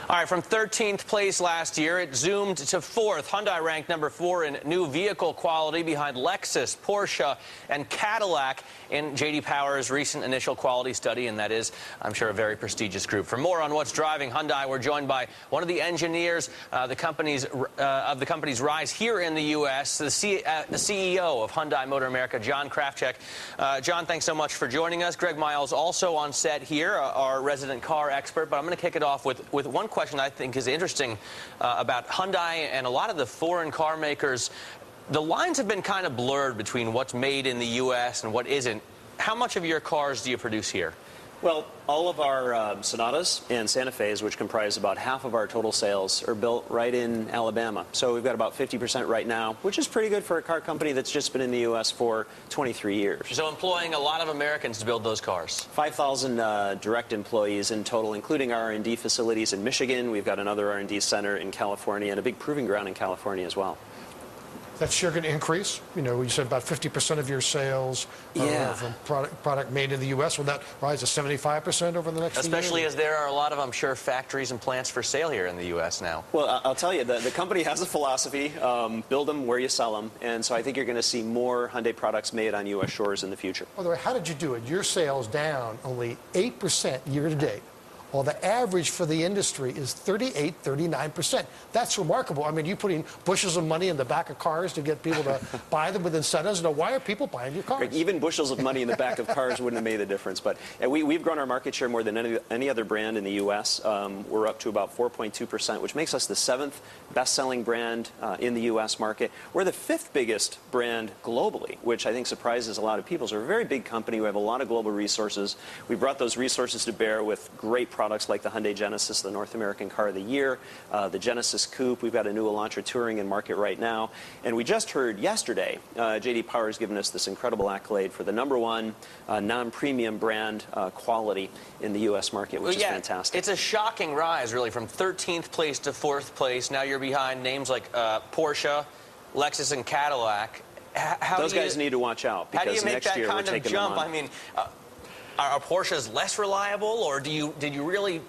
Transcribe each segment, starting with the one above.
All right, from 13th place last year, it zoomed to 4th. Hyundai ranked number 4 in new vehicle quality behind Lexus, Porsche, and Cadillac in J.D. Power's recent initial quality study, and that is, I'm sure, a very prestigious group. For more on what's driving Hyundai, we're joined by one of the engineers of the company's rise here in the U.S., the CEO of Hyundai Motor America, John Krafcik. John, thanks so much for joining us. Greg Miles also on set here, our resident car expert, but I'm going to kick it off with one question I think is interesting about Hyundai and a lot of the foreign car makers. The lines have been kind of blurred between what's made in the U.S. and what isn't. How much of your cars do you produce here? Well, all of our Sonatas and Santa Fe's, which comprise about half of our total sales, are built right in Alabama. So we've got about 50% right now, which is pretty good for a car company that's just been in the U.S. for 23 years. So employing a lot of Americans to build those cars. 5,000 direct employees in total, including our R&D facilities in Michigan. We've got another R&D center in California and a big proving ground in California as well. That share going to increase? You know, you said about 50% of your sales are from product made in the U.S. Will that rise to 75% over the next few years? Especially as there are a lot of, I'm sure, factories and plants for sale here in the U.S. now. Well, I'll tell you, the company has a philosophy, build them where you sell them. And so I think you're going to see more Hyundai products made on U.S. shores in the future. By the way, how did you do it? Your sales down only 8% year to date. Well, the average for the industry is 38, 39%. That's remarkable. I mean, you putting bushels of money in the back of cars to get people to buy them with incentives. Now, why are people buying your cars? Even bushels of money in the back of cars wouldn't have made a difference. But we've grown our market share more than any other brand in the U.S. We're up to about 4.2%, which makes us the 7th best-selling brand in the U.S. market. We're the 5th biggest brand globally, which I think surprises a lot of people. So we're a very big company. We have a lot of global resources. We brought those resources to bear with great products like the Hyundai Genesis, the North American Car of the Year, the Genesis Coupe. We've got a new Elantra Touring in market right now. And we just heard yesterday, J.D. Power has given us this incredible accolade for the #1 non-premium brand quality in the U.S. market, which is fantastic. It's a shocking rise, really, from 13th place to 4th place. Now you're behind names like Porsche, Lexus, and Cadillac. Those guys need to watch out because next year we're taking them on. I mean, are Porsches less reliable, or did you really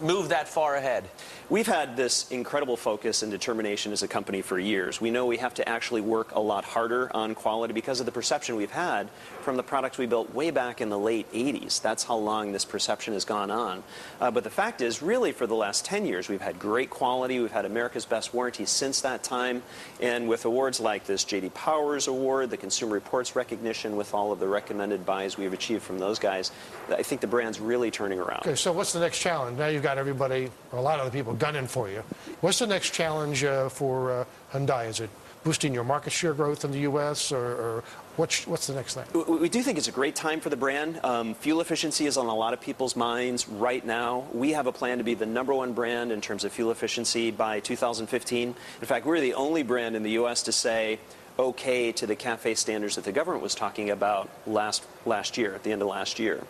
move that far ahead? We've had this incredible focus and determination as a company for years. We know we have to actually work a lot harder on quality because of the perception we've had from the products we built way back in the late 80s. That's how long this perception has gone on. But the fact is, really, for the last 10 years, we've had great quality. We've had America's Best Warranty since that time. And with awards like this J.D. Power's award, the Consumer Reports recognition with all of the recommended buys we've achieved from those guys, I think the brand's really turning around. Okay, so what's the next challenge? Now you've got everybody, or a lot of the people, gunning for you. What's the next challenge for Hyundai? Is it boosting your market share growth in the U.S., or what's the next thing? We do think it's a great time for the brand. Fuel efficiency is on a lot of people's minds right now. We have a plan to be the #1 brand in terms of fuel efficiency by 2015. In fact, we're the only brand in the U.S. to say okay to the CAFE standards that the government was talking about last year, at the end of last year.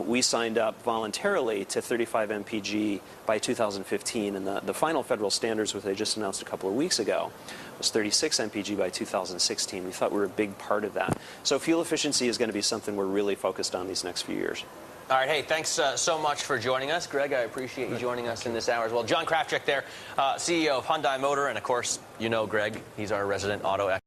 We signed up voluntarily to 35 mpg by 2015, and the final federal standards, which they just announced a couple of weeks ago, was 36 mpg by 2016. We thought we were a big part of that. So fuel efficiency is going to be something we're really focused on these next few years. All right, hey, thanks so much for joining us. Greg, I appreciate you joining us in this hour as well. John Krafcik there, CEO of Hyundai Motor, and of course, you know Greg, he's our resident auto expert.